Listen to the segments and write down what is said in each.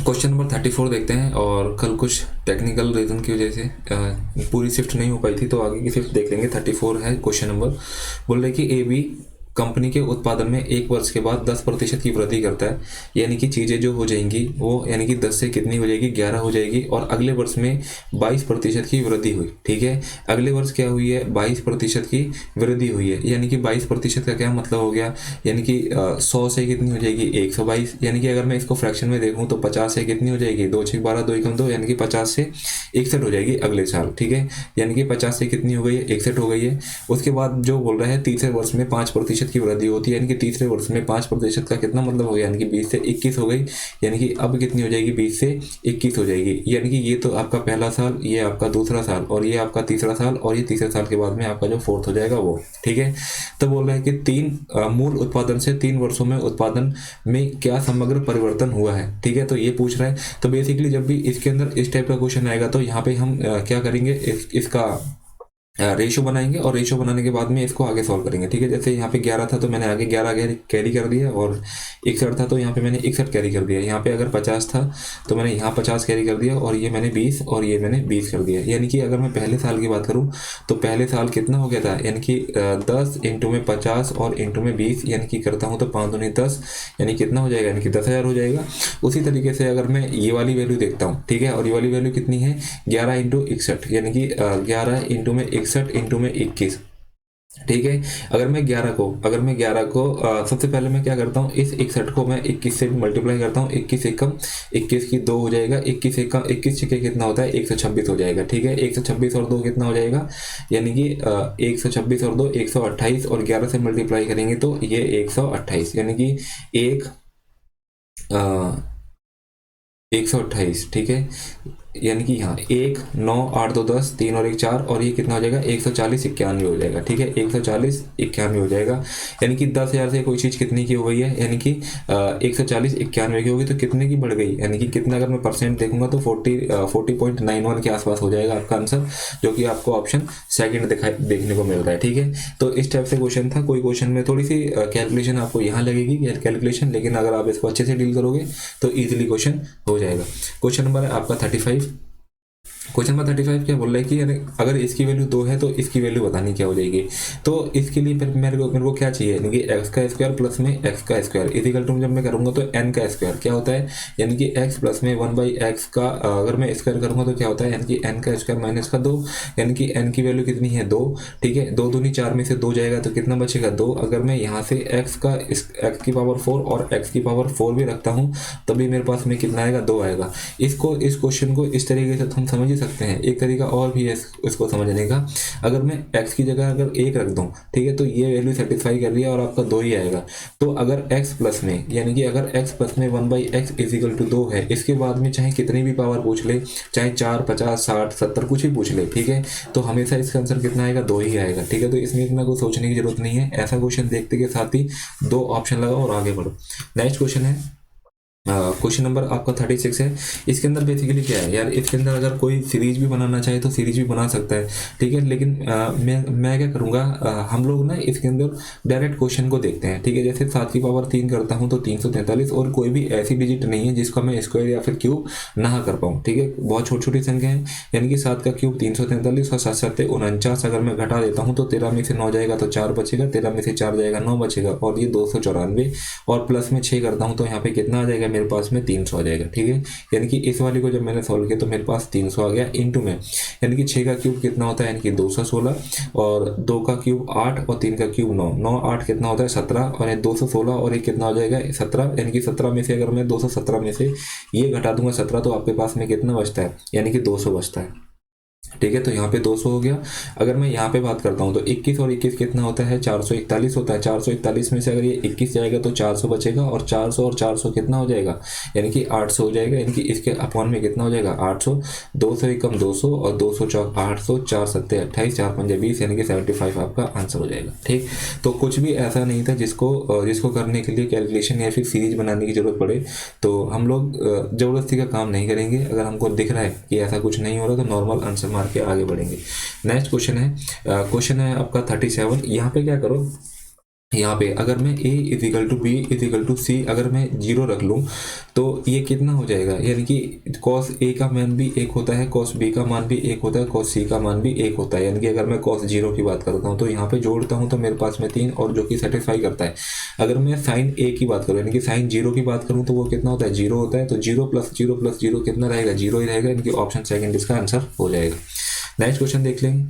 Question number 34 देखते हैं। और कल कुछ टेक्निकल रीज़न की वजह से पूरी शिफ्ट नहीं हो पाई थी, तो आगे की शिफ्ट देख लेंगे। 34 है क्वेश्चन नंबर। बोल रहे कि ए बी कंपनी के उत्पादन में 1 वर्ष के बाद 10% की वृद्धि करता है। यानी कि चीज़ें जो हो जाएंगी वो यानी कि 10 से कितनी हो जाएगी, 11 हो जाएगी। और अगले वर्ष में 22% की वृद्धि हुई। ठीक है, अगले वर्ष क्या हुई है, 22% की वृद्धि हुई है। यानी कि 22% का क्या मतलब हो गया, यानी कि 100 से कितनी हो जाएगी, 122। यानी कि अगर मैं इसको फ्रैक्शन में देखूँ तो 50 से कितनी हो जाएगी, 2 6 12 2 1 2, यानी कि 50 से 61 हो जाएगी अगले साल। ठीक है, यानी कि 50 से कितनी हो गई है, 61 हो गई है। उसके बाद जो बोल रहा है तीसरे वर्ष में 5% की वृद्धि होती है। यानी कि तीसरे वर्ष में 5% का कितना मतलब हो गया, यानी कि 20 से 21 हो गई। यानी कि अब कितनी हो जाएगी, 20 से 21 हो जाएगी। यानी कि ये तो आपका पहला साल, ये आपका दूसरा साल, और ये आपका तीसरा साल, और ये तीसरे साल के बाद में आपका जो फोर्थ हो जाएगा वो। ठीक है, तो बोल रहे हैं कि 3 मूल उत्पादन से 3 वर्षों में उत्पादन में क्या समग्र परिवर्तन हुआ है। ठीक है, तो ये पूछ रहा है। तो बेसिकली जब भी इसके अंदर इस टाइप का क्वेश्चन आएगा तो यहाँ पे हम क्या करेंगे, इसका रेशो बनाएंगे, और रेशो बनाने के बाद में इसको आगे सॉल्व करेंगे। ठीक है, जैसे यहाँ पे 11 था तो मैंने आगे 11 कैरी कर दिया, और 61 था तो यहाँ पे मैंने 61 कैरी कर दिया। यहाँ पे अगर 50 था तो मैंने यहाँ 50 कैरी कर दिया, और ये मैंने 20, और ये मैंने 20 कर दिया। यानी कि अगर मैं पहले साल की बात करूँ तो पहले साल कितना हो गया था, यानी कि 10 इंटू में 50 और इंटू में 20, यानी कि करता हूँ तो 5 दूनी 10, यानी कितना हो जाएगा, यानी कि 10,000 हो जाएगा। उसी तरीके से अगर मैं ये वाली वैल्यू देखता हूँ, ठीक है, और ये वाली वैल्यू कितनी है, 11 इंटू 61, यानी कि 11 इंटू में 61 इंटू में 21। ठीक है, अगर मैं 11 को सबसे पहले मैं क्या करता हूँ, इस 61 को मैं 21 से मल्टीप्लाई करता हूँ। 21 एकम 21 की 2 हो जाएगा, 21 एकम 21 छक्के कितना होता है, 126 हो जाएगा। ठीक है, 126 और 2 कितना हो जाएगा, यानी कि 126 और 2 128, और 11 से मल्टीप्लाई करेंगे तो ये 128, यानी कि 128। ठीक है, यानी कि यहाँ 1 9 8 2 10 3 और 1 4, और ये कितना हो जाएगा, 140 91 हो जाएगा। ठीक है, 140 91 हो जाएगा। यानी कि 10,000 से कोई चीज़ कितनी की हो गई है, यानी कि 140 91 की होगी, तो कितने की बढ़ गई, यानी कि कितना, अगर मैं परसेंट देखूंगा तो 40.91 के आसपास हो जाएगा आपका आंसर, जो कि आपको ऑप्शन सेकंड देखने को मिल रहा है। ठीक है, तो इस टाइप से क्वेश्चन था। कोई क्वेश्चन में थोड़ी सी कैलकुलेशन आपको यहाँ लगेगी कैलकुलेशन, लेकिन अगर आप इसको अच्छे से डील करोगे तो ईजिली क्वेश्चन हो जाएगा। क्वेश्चन नंबर है आपका 35। क्वेश्चन नंबर 35 क्या बोल रहा है कि अगर इसकी वैल्यू 2 है तो इसकी वैल्यू बतानी क्या हो जाएगी। तो इसके लिए फिर मेरे को क्या चाहिए, यानी कि एक्स का स्क्वायर प्लस में एक्स का स्क्वायर इजिकल टू जब मैं करूंगा तो एन का स्क्वायर क्या होता है, यानी कि एक्स प्लस में 1/x का अगर मैं स्क्वायर करूंगा तो क्या होता है, यानी कि एन का स्क्वायर माइनस का 2, यानी कि एन की वैल्यू कितनी है 2। ठीक है, 2 दूनी 4 में से 2 जाएगा तो कितना बचेगा 2। अगर मैं यहाँ से एक्स की पावर 4 और एक्स की पावर 4 भी रखता हूँ तभी मेरे पास में कितना आएगा, 2 आएगा। इस क्वेश्चन को इस तरीके से हम समझ सकते हैं। एक तरीका और भी है इसको समझने का, अगर मैं x की जगह अगर 1 रख दूं, ठीक है, तो ये वैल्यू सेटिस्फाई कर रही है और आपका 2 ही आएगा। तो अगर x प्लस में, यानी कि अगर x प्लस में 1/x इजिकल टू 2 है, इसके बाद में चाहे कितनी भी पावर पूछ ले, चाहे 4 50 60 70 कुछ भी पूछ ले, ठीक है, तो हमेशा इसका आंसर कितना आएगा, 2 ही आएगा। ठीक है, तो इसमें इतना कुछ सोचने की जरूरत नहीं है। ऐसा क्वेश्चन देखते के साथ ही 2 ऑप्शन लगाओ और आगे बढ़ो। नेक्स्ट क्वेश्चन है क्वेश्चन नंबर आपका 36 है। इसके अंदर बेसिकली क्या है यार, इसके अंदर अगर कोई सीरीज भी बनाना चाहे तो सीरीज भी बना सकता है। ठीक है, लेकिन मैं क्या करूँगा, हम लोग ना इसके अंदर डायरेक्ट क्वेश्चन को देखते हैं। ठीक है, जैसे 7 की पावर 3 करता हूँ तो 343, और कोई भी ऐसी डिजिट नहीं है जिसका मैं स्क्वायर या फिर क्यूब ना कर पाऊँ। ठीक है, बहुत छोटी छोटी संख्या है, यानी कि 7 का क्यूब 343 और 7 7 49। अगर मैं घटा देता हूँ तो 13 में से 9 जाएगा तो 4 बचेगा, 13 में से 4 जाएगा 9 बचेगा, और ये 294, और प्लस में 6 करता हूँ तो यहाँ पे कितना आ जाएगा, मेरे पास में 300 आ जाएगा। ठीक है, यानी कि इस वाली को जब मैंने सॉल्व किया तो मेरे पास 300 आ गया इंटू में, यानी कि 6 का क्यूब कितना होता है, यानी कि 216, और 2 का क्यूब 8 और 3 का क्यूब 9, 9 8 कितना होता है 17, और 216 और एक कितना हो जाएगा 17, यानी कि 17 में से अगर मैं 217 में से ये घटा दूंगा 17 तो आपके पास में कितना बचता है, यानी कि 200 बचता है। ठीक है, तो यहाँ पे 200 हो गया। अगर मैं यहाँ पे बात करता हूँ तो 21 और 21 कितना होता है, 441 होता है। 441 में से अगर ये 21 जाएगा तो 400 बचेगा, और 400 और 400 कितना हो जाएगा, यानी कि 800 हो जाएगा, यानी कि इसके अपॉन में कितना हो जाएगा 800, 200 एकम 200, और 200 चौक 800, 4 सत्ते 28, 4 पंजे 20, यानी कि 75 आपका आंसर हो जाएगा। ठीक, तो कुछ भी ऐसा नहीं था जिसको करने के लिए कैलकुलेशन या फिर सीरीज बनाने की जरूरत पड़े। तो हम लोग जबरदस्ती का काम नहीं करेंगे। अगर हमको दिख रहा है कि ऐसा कुछ नहीं हो रहा तो नॉर्मल आंसर मार के आगे बढ़ेंगे। नेक्स्ट क्वेश्चन है आपका 37। यहाँ पे क्या करो, यहाँ पे अगर मैं a equal to B equal to C अगर मैं 0 रख लूँ तो ये कितना हो जाएगा, यानी कि cos a का मान भी 1 होता है, cos b का मान भी 1 होता है, cos c का मान भी 1 होता है। यानी कि अगर मैं cos 0 की बात करता हूँ तो यहाँ पे जोड़ता हूँ तो मेरे पास में 3 और जो कि सेटिस्फाई करता है। अगर मैं साइन a की बात करूँ यानी कि साइन 0 की बात करूँ तो वो कितना होता है, 0 होता है। तो 0 प्लस 0 प्लस 0 कितना रहेगा, 0 ही रहेगा। इनकी ऑप्शन सेकंड इसका आंसर हो जाएगा। नेक्स्ट क्वेश्चन देख लेंगे।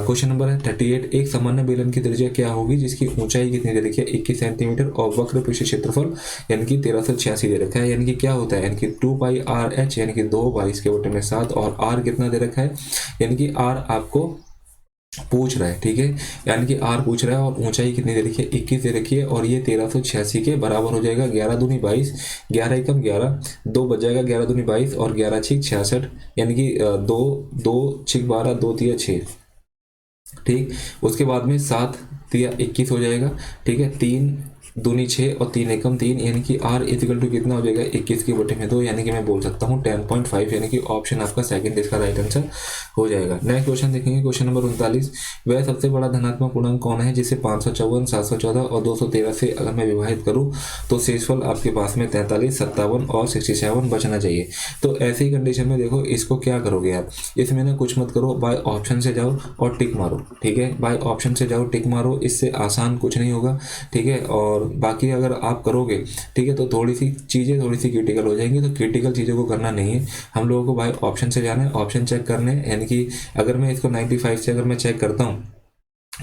क्वेश्चन नंबर है 38। एक सामान्य बेलन की त्रिज्या क्या होगी जिसकी ऊंचाई कितनी दे रखी है, 21 सेंटीमीटर और वक्र पृष्ठ क्षेत्रफल यानी कि 1386 दे रखा है। यानी कि क्या होता है, यानी कि 2πr(h) यानी कि 2 22 और r कितना दे रखा है, यानी कि r आपको पूछ रहा है, ठीक है। यानी कि r पूछ रहा है और ऊंचाई कितनी दे रखी है, 21 दे रखी है और ये 1386 के बराबर हो जाएगा। 11 दूनी 22, 11 एकम 11, 2 बच जाएगा, 11 दूनी 22 और 11 छिक 66 यानी कि 2 छिक 12, 2 तिया 6, ठीक। उसके बाद में 7 तिया 21 हो जाएगा, ठीक है। 3 दूनी 6 और 3 एकम 3 यानी कि r इजिकल टू कितना हो जाएगा, 21 की बटे में 2 यानी कि मैं बोल सकता हूँ 10.5 यानी कि ऑप्शन आपका सेकंड इसका राइट आंसर हो जाएगा। नेक्स्ट क्वेश्चन देखेंगे। Question number 39। वह सबसे बड़ा धनात्मक पूर्णांक कौन है जिसे 554, 714 और 213 से अगर मैं विभाजित करूँ तो शेषफल आपके पास में 43, 57 और 67 बचना चाहिए। तो ऐसी कंडीशन में देखो इसको क्या करोगे आप, इसमें ना कुछ मत करो, बाय ऑप्शन से जाओ और टिक मारो, ठीक है। बाय ऑप्शन से जाओ, टिक मारो, इससे आसान कुछ नहीं होगा, ठीक है। और बाकी अगर आप करोगे, ठीक है, तो थोड़ी सी चीज़ें थोड़ी सी क्रिटिकल हो जाएंगी। तो क्रिटिकल चीज़ों को करना नहीं है, हम लोगों को बाय ऑप्शन से जाना है, ऑप्शन चेक करने। यानी कि अगर मैं इसको 95 से अगर मैं चेक करता हूँ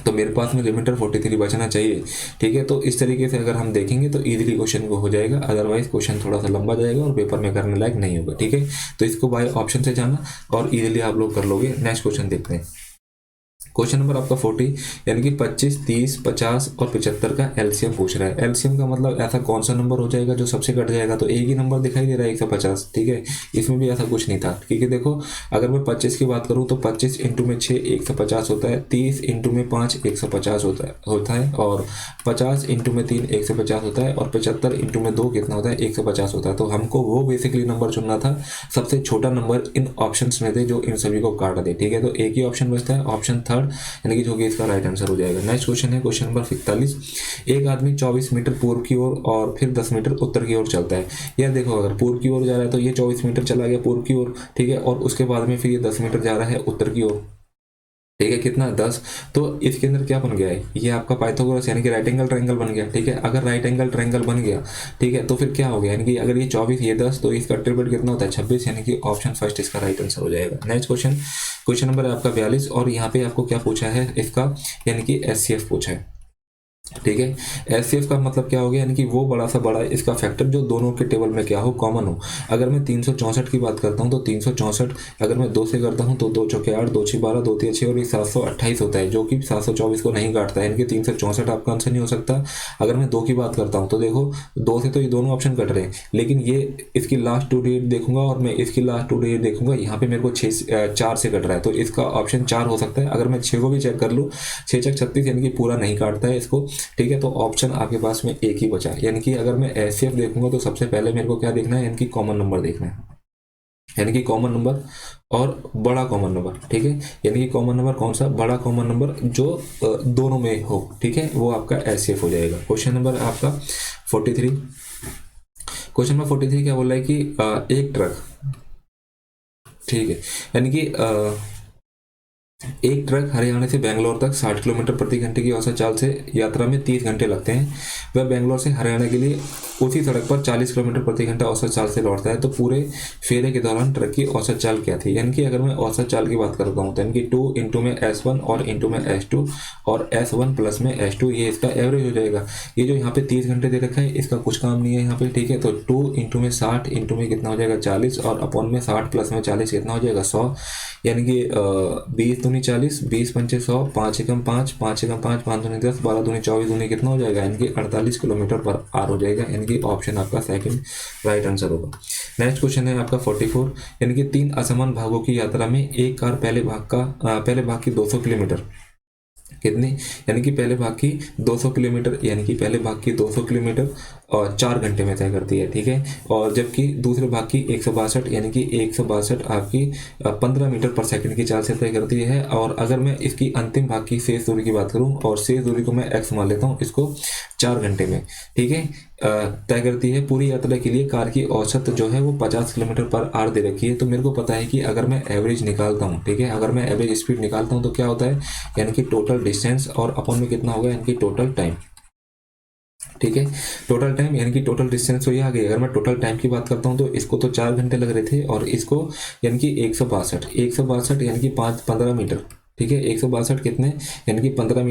तो मेरे पास में रिमाइंडर 43 बचना चाहिए, ठीक है। तो इस तरीके से अगर हम देखेंगे तो इजीली क्वेश्चन को हो जाएगा, अदरवाइज क्वेश्चन थोड़ा सा लंबा जाएगा और पेपर में करने लायक नहीं होगा, ठीक है। तो इसको बाय ऑप्शन से जाना और इजीली आप लोग कर लोगे। नेक्स्ट क्वेश्चन देखते हैं। क्वेश्चन नंबर आपका 40 यानी कि 25, 30, 50 और 75 का एलसीएम पूछ रहा है। एलसीएम का मतलब ऐसा कौन सा नंबर हो जाएगा जो सबसे कट जाएगा, तो एक ही नंबर दिखाई दे रहा है 150, ठीक है। इसमें भी ऐसा कुछ नहीं था, क्योंकि देखो अगर मैं 25 की बात करूं तो 25 इंटू में 6 150 होता है, 30 इंटू में 5 150 होता है और 50 इंटू में 3 150 होता है और 75 इंटू में 2 कितना होता है, 150 होता है। तो हमको वो बेसिकली नंबर चुनना था, सबसे छोटा नंबर इन ऑप्शन में थे जो इन सभी को काट दे, ठीक है। तो एक ही ऑप्शन बचता है, ऑप्शन थर्ड, यानी कि जो कि इसका राइट आंसर हो जाएगा। नेक्स्ट क्वेश्चन है क्वेश्चन नंबर 41। एक आदमी 24 मीटर पूर्व की ओर और फिर 10 मीटर उत्तर की ओर चलता है। यार देखो अगर पूर्व की ओर जा रहा है तो ये 24 मीटर चला गया पूर्व की ओर, ठीक है, और उसके बाद में फिर ये 10 मीटर जा रहा है उत्तर की ओर, ठीक है, कितना 10। तो इसके अंदर क्या बन गया है, ये आपका पाइथागोरस यानी कि राइट एंगल ट्रायंगल बन गया, ठीक है। अगर राइट एंगल ट्रायंगल बन गया, ठीक है, तो फिर क्या हो गया, यानी कि अगर ये 24 ये 10 तो इसका ट्रिपल कितना होता है 26, यानी कि ऑप्शन फर्स्ट इसका राइट आंसर हो जाएगा। नेक्स्ट क्वेश्चन, क्वेश्चन नंबर आपका 42 और यहाँ पे आपको क्या पूछा है इसका, यानी कि एचसीएफ पूछा है, ठीक है। एचसीएफ का मतलब क्या हो गया, यानी कि वो बड़ा सा बड़ा इसका फैक्टर जो दोनों के टेबल में क्या हो, कॉमन हो। अगर मैं 364 की बात करता हूँ तो 364 अगर मैं 2 से करता हूँ तो 2 चौके 8, 2 6 12, 2 3 6 और 728 होता है, जो कि 724 को नहीं काटता है, यानी कि 364 आपका आंसर नहीं हो सकता। अगर मैं 2 की बात करता हूँ तो देखो 2 से तो ये दोनों ऑप्शन कट रहे हैं, लेकिन ये इसकी लास्ट 2 डिजिट देखूंगा और मैं इसकी लास्ट 2 डिजिट देखूंगा, यहाँ पे मेरे को 4 से कट रहा है, तो इसका ऑप्शन 4 हो सकता है। अगर मैं 6 को भी चेक कर लूँ, 6 चक 36 यानी कि पूरा नहीं काटता है इसको, ठीक है। तो ऑप्शन आपके पास में एक ही बचा, यानी कि अगर मैं एचसीएफ देखूंगा तो सबसे पहले मेरे को क्या देखना है, यानी कि कॉमन नंबर देखना है, यानी कि कॉमन नंबर और बड़ा कॉमन नंबर, ठीक है। यानी कि कॉमन नंबर कौन सा, बड़ा कॉमन नंबर जो दोनों में हो, ठीक है, वो आपका एचसीएफ हो जाएगा। क्वेश्चन नंबर आपका 43। क्वेश्चन नंबर 43 क्या बोल रहा है कि एक ट्रक, ठीक है, यानी कि एक ट्रक हरियाणा से बेंगलोर तक 60 किलोमीटर प्रति घंटे की औसत चाल से यात्रा में 30 घंटे लगते हैं। वह बेंगलोर से हरियाणा के लिए उसी सड़क पर 40 किलोमीटर प्रति घंटा औसत चाल से लौटता है। तो पूरे फेरे के दौरान ट्रक की औसत चाल क्या थी, यानी कि अगर मैं औसत चाल की बात करता हूँ तो यानी कि 2 इंटू में S1 और इंटू में S2 और S1 प्लस में S2, ये इसका एवरेज हो जाएगा। ये जो यहाँ पे 30 घंटे दे रखा है इसका कुछ काम नहीं है यहाँ पे, ठीक है। तो 2 इंटू में 60 इंटू में कितना हो जाएगा 40 और अपॉन में 60 प्लस में 40 कितना हो जाएगा 100, यानी कि 20 दूनी 40, 20 पंचे 100, 5 एकम 5, 5 एकम 5, 5 दूनी 10, 12 दूनी 24 दूनी कितना हो जाएगा, यानी कि 48 किलोमीटर पर आवर हो जाएगा, यानी कि ऑप्शन आपका सेकंड राइट आंसर होगा। नेक्स्ट क्वेश्चन है आपका 44, यानी कि 3 असमान भागों की यात्रा में एक कार पहले भाग की 200 किलोमीटर कितनी, यानी कि पहले भाग की 200 किलोमीटर, यानी कि पहले भाग की 200 किलोमीटर और 4 घंटे में तय करती है, ठीक है। और जबकि दूसरे भाग की 162 यानी कि 162 आपकी 15 मीटर पर सेकंड की चाल से तय करती है। और अगर मैं इसकी अंतिम भाग की शेष दूरी की बात करूं, और शेष दूरी को मैं x मान लेता हूं, इसको 4 घंटे में, ठीक है, तय करती है। पूरी यात्रा के लिए कार की औसत जो है वो 50 किलोमीटर पर आवर दे रखी है। तो मेरे को पता है कि अगर मैं एवरेज निकालता हूँ, ठीक है, अगर मैं एवरेज स्पीड निकालता हूँ तो क्या होता है, यानी कि टोटल डिस्टेंस और अपॉन में कितना होगा, यानी कि टोटल टाइम, ठीक है। टोटल टाइम यानी कि टोटल डिस्टेंस तो ये आ गई। अगर मैं टोटल टाइम की बात करता हूँ तो इसको तो 4 घंटे लग रहे थे, और इसको यानी कि 162 यानी कि 15 मीटर, ठीक है। 162 कितने, यानी कि 15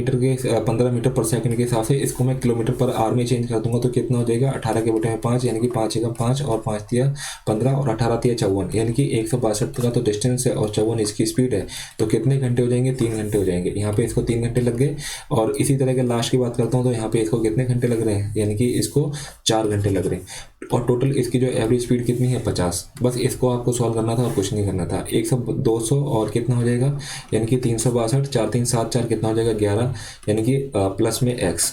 मीटर पर सेकंड के हिसाब से इसको मैं किलोमीटर पर आवर में चेंज कर दूंगा तो कितना हो जाएगा, 18 के बटे में 5, यानी कि 5 एकम 5 और 5 तिया 15 और 18 तिया 54, यानी कि 162 का तो डिस्टेंस है और 54 इसकी स्पीड है। तो कितने घंटे हो जाएंगे, 3 घंटे हो जाएंगे। यहाँ पे इसको 3 घंटे लग गए। और इसी तरह के लास्ट की बात करता हूँ तो यहाँ पे इसको कितने घंटे लग रहे हैं, यानी कि इसको 4 घंटे लग रहे हैं। और टोटल इसकी जो एवरेज स्पीड कितनी है, 50। बस इसको आपको सॉल्व करना था और कुछ नहीं करना था। 200 और कितना हो जाएगा, यानी कि 362, 4 3 7 4 कितना हो जाएगा, 11, यानी कि प्लस में x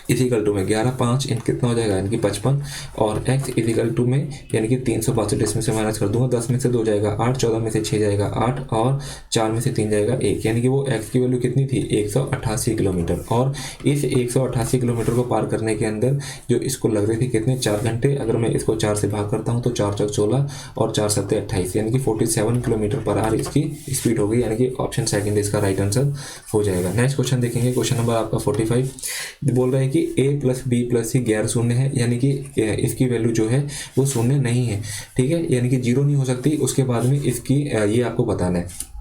इजिकल टू में 11 5 इन कितना हो जाएगा, यानी कि 55, और x इजिकल टू में यानी कि 362 इसमें से माइनस कर दूंगा, 10 में से 2 जाएगा 8, 14 में से 6 जाएगा 8, और 4 में से 3 जाएगा 1, यानी कि वो x की वैल्यू कितनी थी, 188 किलोमीटर। और इस 188 किलोमीटर को पार करने के अंदर जो इसको लग रहे थे कितने, 4 घंटे। अगर मैं इसको 4 से भाग करता हूँ तो 4 चौक 16 और 4 सत्ते 28, यानी कि 47 किलोमीटर पर आवर इसकी स्पीड हो गई, यानी कि ऑप्शन सेकंड इसका राइट आंसर हो जाएगा। नेक्स्ट क्वेश्चन देखेंगे, क्वेश्चन नंबर आपका 45 बोल रहा है कि a प्लस बी प्लस सी गैर शून्य है, यानी कि इसकी वैल्यू जो है वो शून्य नहीं है, ठीक है, यानी कि 0 नहीं हो सकती। उसके बाद में इसकी ये आपको बताना है,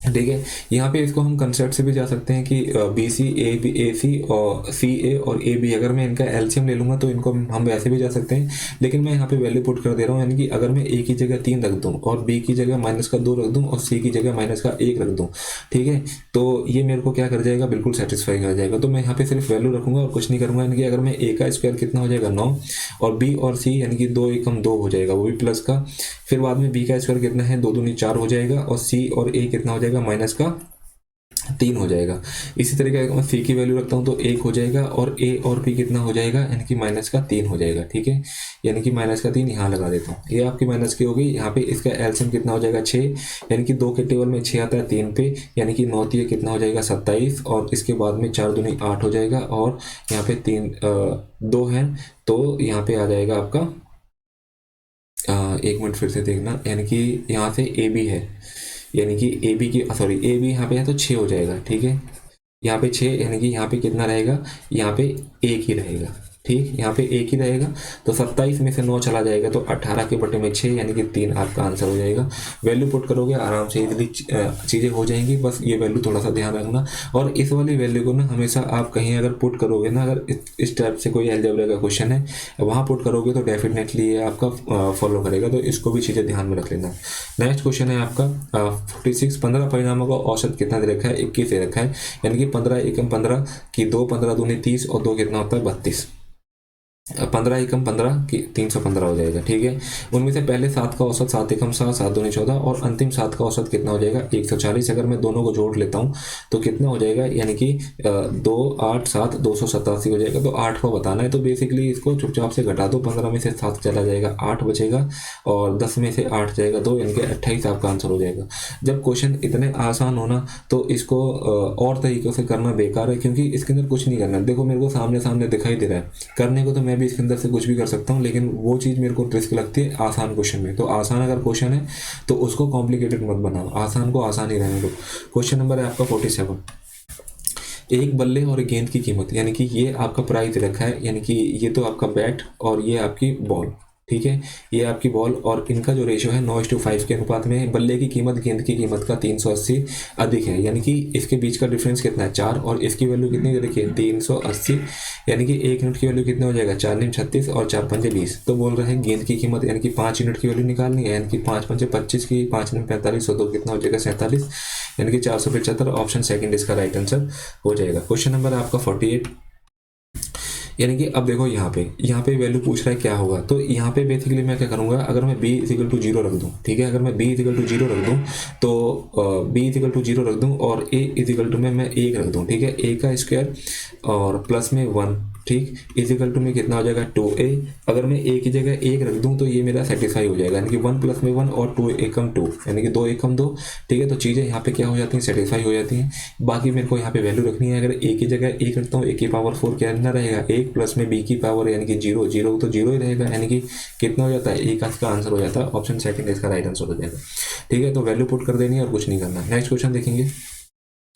ठीक है। यहाँ पे इसको हम कंसेप्ट से भी जा सकते हैं कि बी सी ए सी और सी ए और ए बी, अगर मैं इनका एलसीएम ले लूँगा तो इनको हम वैसे भी जा सकते हैं। लेकिन मैं यहाँ पे वैल्यू पुट कर दे रहा हूँ, यानी कि अगर मैं ए की जगह 3 रख दूँ और बी की जगह -2 रख दूँ और सी की जगह -1 रख दूँ, ठीक है, तो ये मेरे को क्या कर जाएगा, बिल्कुल सेटिस्फाई कर जाएगा। तो मैं यहाँ पे सिर्फ वैल्यू रखूँगा और कुछ नहीं करूँगा। यानी कि अगर मैं ए का स्क्वायर कितना हो जाएगा 9, और बी और सी यानी कि 2 एकम 2 हो जाएगा, वो भी प्लस का। फिर बाद में बी का स्क्वायर कितना है, 2 दूनी 4 हो जाएगा, और सी और ए कितना हो जाएगा, -3 हो जाएगा। इसी तरीके से मैं सी की वैल्यू रखता हूँ तो 1 हो जाएगा, और ए और बी कितना हो जाएगा, यानी कि -3 हो जाएगा, ठीक है, यानी कि -3 यहाँ लगा देता हूँ। ये आपकी माइनस की हो गई। यहाँ पे इसका एलसीएम कितना हो जाएगा, 6, यानी कि 2 के टेबल में 6 आता है 3 पे, यानी कि 9 3 कितना हो जाएगा, 27, और इसके बाद में 4 दूनी 8 हो जाएगा, और यहाँ पे 2 है तो यहाँ पे आ जाएगा आपका 1 मिनट फिर से देखना, यानी कि यहाँ से ए बी है, यानी कि ए बी की सॉरी ए बी यहाँ पे है तो 6 हो जाएगा, ठीक है, यहाँ पे 6, यानी कि यहाँ पे कितना रहेगा, यहाँ पे 1 ही रहेगा, ठीक, यहाँ पे 1 ही रहेगा। तो 27 में से 9 चला जाएगा तो 18 के बटे में 6, यानी कि 3 आपका आंसर हो जाएगा। वैल्यू पुट करोगे आराम से इजीली चीज़ें हो जाएंगी, बस ये वैल्यू थोड़ा सा ध्यान रखना। और इस वाली वैल्यू को ना हमेशा आप कहीं अगर पुट करोगे ना, अगर इस टाइप से कोई अलजेब्रा का क्वेश्चन है वहाँ पुट करोगे तो डेफिनेटली ये आपका फॉलो करेगा, तो इसको भी चीज़ें ध्यान में रख लेना। नेक्स्ट क्वेश्चन है आपका 46, 15 परिणामों का औसत कितना दे रखा है, 21 दे रखा है, यानी कि 15 एकम 15 की 2, 15 दूनी 30 और 2 कितना होता है 32, 15 एकम 15 की 315 हो जाएगा, ठीक है। उनमें से पहले 7 का औसत 7 एकम 7, 7 दूनी 14, और अंतिम 7 का औसत कितना हो जाएगा, 140। अगर मैं दोनों को जोड़ लेता हूँ तो कितना हो जाएगा, यानी कि 2 8 7 287 हो जाएगा। तो 8 को बताना है, तो बेसिकली इसको चुपचाप से घटा दो, 15 में से 7 चला जाएगा 8 बचेगा, और 10 में से 8 जाएगा 2, यानी कि 28 आपका आंसर हो जाएगा। जब क्वेश्चन इतने आसान होना तो इसको और तरीक़ों से करना बेकार है, क्योंकि इसके अंदर कुछ नहीं करना। देखो मेरे को सामने सामने दिखाई दे रहा है, करने को तो मैं भी इसके अंदर से कुछ भी कर सकता हूँ, लेकिन वो चीज़ मेरे को रिस्क लगती है आसान क्वेश्चन में। तो आसान अगर क्वेश्चन है तो उसको कॉम्प्लिकेटेड मत बनाओ, आसान को आसान ही रहने दो। क्वेश्चन नंबर है आपका 47, एक बल्ले और गेंद की कीमत, यानी कि ये आपका प्राइस रखा है, यानी कि ये तो आपका बैट और ये आपकी बॉल, ठीक है, ये आपकी बॉल, और इनका जो रेशियो है 9:5 के अनुपात में है। बल्ले की कीमत गेंद की कीमत का 380 अधिक है, यानी कि इसके बीच का डिफरेंस कितना है 4, और इसकी वैल्यू कितनी है देखिए 380, यानी कि 1 यूनिट की वैल्यू कितना हो जाएगा 4 × 36 और 4 × 5 = 20। तो बोल रहे हैं गेंद की कीमत यानी कि 5 यूनिट की वैल्यू निकालनी है, यानी कि 5 × 5 = 25 की, 5 × 45 तो कितना हो जाएगा 47, यानी कि 475। ऑप्शन सेकंड इसका राइट आंसर हो जाएगा। क्वेश्चन नंबर है आपका 48, यानी कि अब देखो यहाँ पे वैल्यू पूछ रहा है क्या होगा, तो यहाँ पे बेसिकली मैं क्या करूँगा, अगर मैं b = 0 रख दूँ, ठीक है, अगर मैं b = 0 रख दूँ तो b = 0 रख दूँ और a = मैं 1 रख दूँ, ठीक है, a का स्क्वायर और प्लस में 1 ठीक, इजिकल टू में कितना हो जाएगा 2a। अगर मैं a की जगह 1 रख दूं तो ये मेरा सेटिस्फाई हो जाएगा, यानी कि 1 प्लस में 1 और 2 एकम 2, यानी कि 2 एकम 2। ठीक है, तो चीज़ें यहाँ पे क्या हो जाती हैं, सेटिस्फाई हो जाती हैं। बाकी मेरे को यहाँ पे वैल्यू रखनी है। अगर a की जगह 1 रखता हूँ, a की पावर 4 क्या ना रहेगा 1 प्लस में b की पावर यानी कि 0, 0 तो 0 ही रहेगा, यानी कि कितना हो जाता है, a का इसका आंसर हो जाता है। ऑप्शन सेकंड इसका राइट आंसर हो जाएगा। ठीक है, तो वैल्यू पुट कर देनी है और कुछ नहीं करना। नेक्स्ट क्वेश्चन देखेंगे,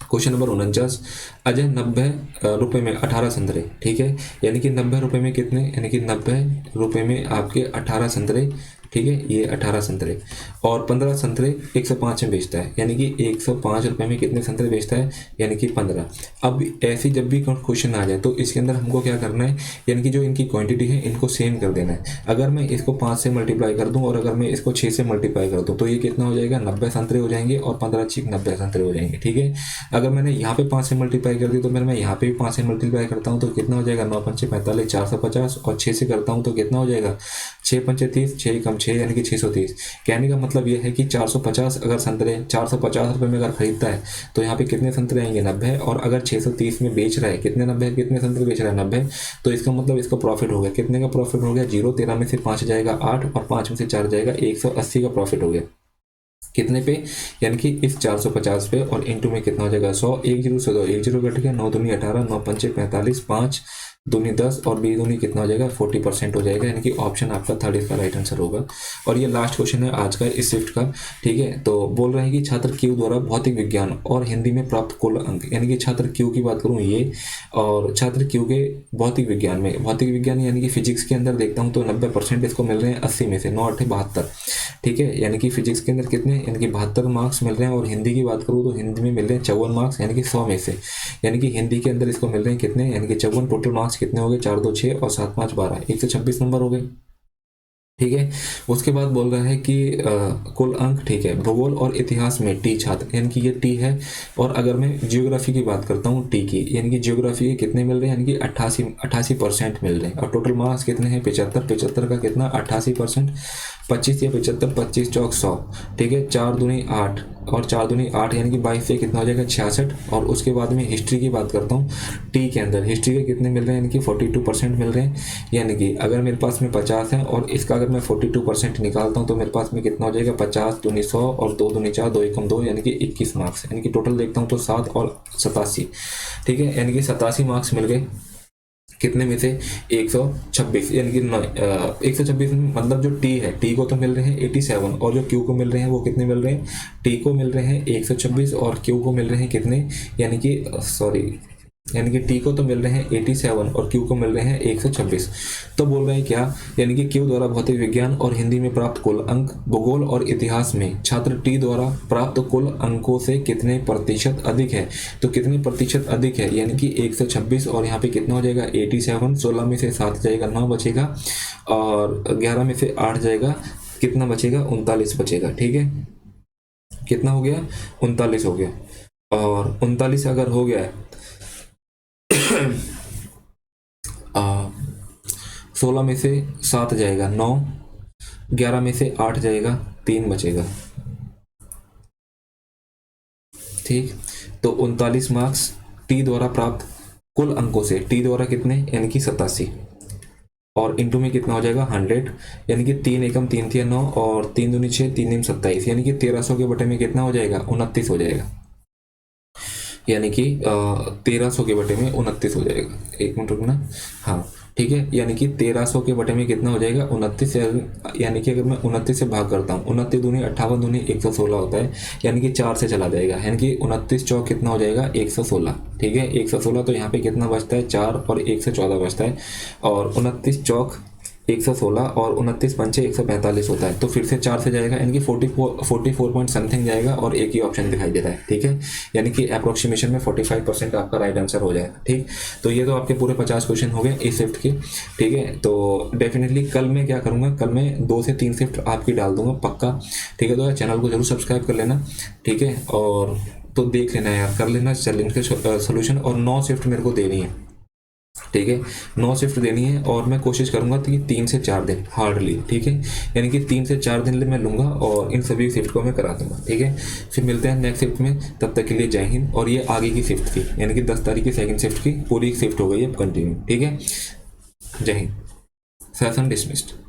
क्वेश्चन नंबर 49। अजय 90 रुपए में 18 संतरे, ठीक है, यानी कि 90 रुपए में कितने, यानी कि 90 रुपए में आपके 18 संतरे, ठीक है, ये 18 संतरे और 15 संतरे 105 में बेचता है, यानी कि 105 रुपए में कितने संतरे बेचता है, यानी कि 15। अब ऐसी जब भी क्वेश्चन आ जाए तो इसके अंदर हमको क्या करना है, यानी कि जो इनकी क्वांटिटी है इनको सेम कर देना है। अगर मैं इसको 5 से मल्टीप्लाई कर दूं और अगर मैं इसको 6 से मल्टीप्लाई कर दूं तो ये कितना हो जाएगा, 90 संतरे हो जाएंगे और 15 छिक 90 संतरे हो जाएंगे। ठीक है, अगर मैंने यहाँ पे 5 से मल्टीप्लाई कर दी तो मैं यहाँ पे भी 5 से मल्टीप्लाई करता हूँ तो कितना हो जाएगा, 9 पंचे 45, 450 और 6 से करता हूँ तो कितना हो जाएगा, 6 पंचे 30, 6 कम 6 यानी कि 630। कहने का मतलब ये है कि 450 अगर संतरे 450 रुपये में अगर खरीदता है तो यहाँ पे कितने संतरे आएंगे, 90। और अगर 630 में बेच रहा है कितने, 90, कितने संतरे बेच रहा है, 90। तो इसका मतलब इसका प्रॉफिट हो गया, कितने का प्रॉफिट हो गया, 0, 13 में से 5 जाएगा 8 और 5 में से 4 जाएगा 180 का प्रॉफिट हो गया। कितने पे, यानी कि इस 450 पे, और इनटू में कितना हो जाएगा 100, 1 जीरो से 2 1 जीरो कट गया, 9 दूनी 18, 9 पंचे 45, 5 दूनी 10 और 20 दूनी कितना हो जाएगा 40% हो जाएगा, यानी कि ऑप्शन आपका थर्ड इसका राइट आंसर होगा। और ये लास्ट क्वेश्चन है आज का इस शिफ्ट का। ठीक है, तो बोल रहे हैं कि छात्र क्यू द्वारा भौतिक विज्ञान और हिंदी में प्राप्त कुल अंक, यानी कि छात्र क्यू की बात करूँ ये, और छात्र क्यू के भौतिक विज्ञान में, भौतिक विज्ञान यानी कि फिजिक्स के अंदर देखता हूँ तो 90% इसको मिल रहे हैं 80 में से, 9 8 72। ठीक है, यानी कि फिजिक्स के अंदर कितने, यानी कि 72 मार्क्स मिल रहे हैं। और हिंदी की बात करूँ तो हिंदी में मिल रहे हैं 54 मार्क्स, यानी कि 100 में से, यानी कि हिंदी के अंदर इसको मिल रहे हैं कितने, यानी कि 54। टोटल मार्क्स कितने हो गए, 4 2 6 और 7 5 12, 126 नंबर हो गए। ठीक है, उसके बाद बोल रहा है कि कुल अंक, ठीक है, भूगोल और इतिहास में टी छात्र, यानी कि ये टी है। और अगर मैं जियोग्राफी की बात करता हूँ टी की, यानी कि जियोग्राफी के कितने मिल रहे हैं, यानी कि 88% मिल रहे हैं। और टोटल मार्क्स कितने हैं, 75, 75 का कितना 88%, 25 या 75, 25 चौक 100। ठीक है, 4 दूनी 8 और 4 दूनी 8 यानी कि 22 से कितना हो जाएगा 66। और उसके बाद में हिस्ट्री की बात करता हूँ, टी के अंदर हिस्ट्री के कितने मिल रहे हैं, यानी कि 42% मिल रहे हैं। यानी कि अगर मेरे पास में 50 है और इसका अगर मैं 42% निकालता हूँ तो मेरे पास में कितना हो जाएगा, 50 दूनी 100 और 2 दूनी 4, 2 एकम 2, यानी कि 21 मार्क्स, यानी कि टोटल देखता हूँ तो 7 और 87। ठीक है, यानी कि 87 मार्क्स मिल गए कितने में से, 126, यानी कि 126 मतलब जो टी है, टी को तो मिल रहे हैं 87 और जो क्यू को मिल रहे हैं वो कितने मिल रहे हैं, टी को मिल रहे हैं 126 और क्यू को मिल रहे हैं कितने, यानी कि यानी कि टी को तो मिल रहे हैं 87 और क्यू को मिल रहे हैं 126। तो बोल रहे हैं क्या, यानी कि क्यू द्वारा भौतिक विज्ञान और हिंदी में प्राप्त कुल अंक भूगोल और इतिहास में छात्र टी द्वारा प्राप्त कुल अंकों से कितने प्रतिशत अधिक है। तो कितने प्रतिशत अधिक है, यानी कि 126 और यहाँ पे कितना हो जाएगा 87, 16 में से 7 जाएगा 9 बचेगा और 11 में से 8 जाएगा कितना बचेगा 39 बचेगा। ठीक है, कितना हो गया 39 हो गया। और 39 अगर हो गया 16 में से 7 जाएगा 9, 11 में से 8 जाएगा 3 बचेगा। ठीक, तो 39 मार्क्स टी द्वारा प्राप्त कुल अंकों से, टी द्वारा कितने, यानी कि 87 और इंटू में कितना हो जाएगा 100, यानी कि 3 एकम 3 थी 9 और 3 दूनी 6, 3 27, यानी कि 1300 के बटे में कितना हो जाएगा 29 हो जाएगा, यानी कि 1300 के बटे में 29 हो जाएगा। एक मिनट रुकना, हाँ ठीक है, यानी कि 1300 के बटे में कितना हो जाएगा 29, यानी कि अगर मैं 29 से भाग करता हूँ, 29 दूनी 58 दूनी 116 होता है, यानी कि 4 से चला जाएगा, यानी कि 29 चौक कितना हो जाएगा 116। ठीक है, 116 तो यहाँ पे कितना बचता है 4 और 1 से 14 बचता है, और 29 चौक 116 और 29 पंचे 145 होता है, तो फिर से 4 से जाएगा, यानी कि 44 पॉइंट समथिंग जाएगा और एक ही ऑप्शन दिखाई दे रहा है। ठीक है, यानी कि अप्रोक्सीमेशन में 45% आपका राइट आंसर हो जाएगा। ठीक, तो ये तो आपके पूरे 50 क्वेश्चन हो गए इस शिफ्ट के। ठीक है, तो डेफिनेटली कल मैं क्या करूँगा, कल मैं 2 से 3 शिफ्ट आपकी डाल दूंगा पक्का। ठीक है, तो चैनल को जरूर सब्सक्राइब कर लेना। ठीक है, और तो देख लेना यार, कर लेना चैलेंज के सोल्यूशन, और 9 शिफ्ट मेरे को देनी है। ठीक है, 9 शिफ्ट देनी है और मैं कोशिश करूंगा कि 3 से 4 दिन हार्डली, ठीक है, यानी कि 3 से 4 दिन मैं लूँगा और इन सभी शिफ्ट को मैं करा दूंगा, ठीक है। फिर मिलते हैं नेक्स्ट शिफ्ट में, तब तक के लिए जय हिंद। और ये आगे की शिफ्ट थी, यानी कि 10 तारीख की सेकंड शिफ्ट की पूरी शिफ्ट हो गई अब कंटिन्यू, ठीक है। जय हिंद। Session dismissed.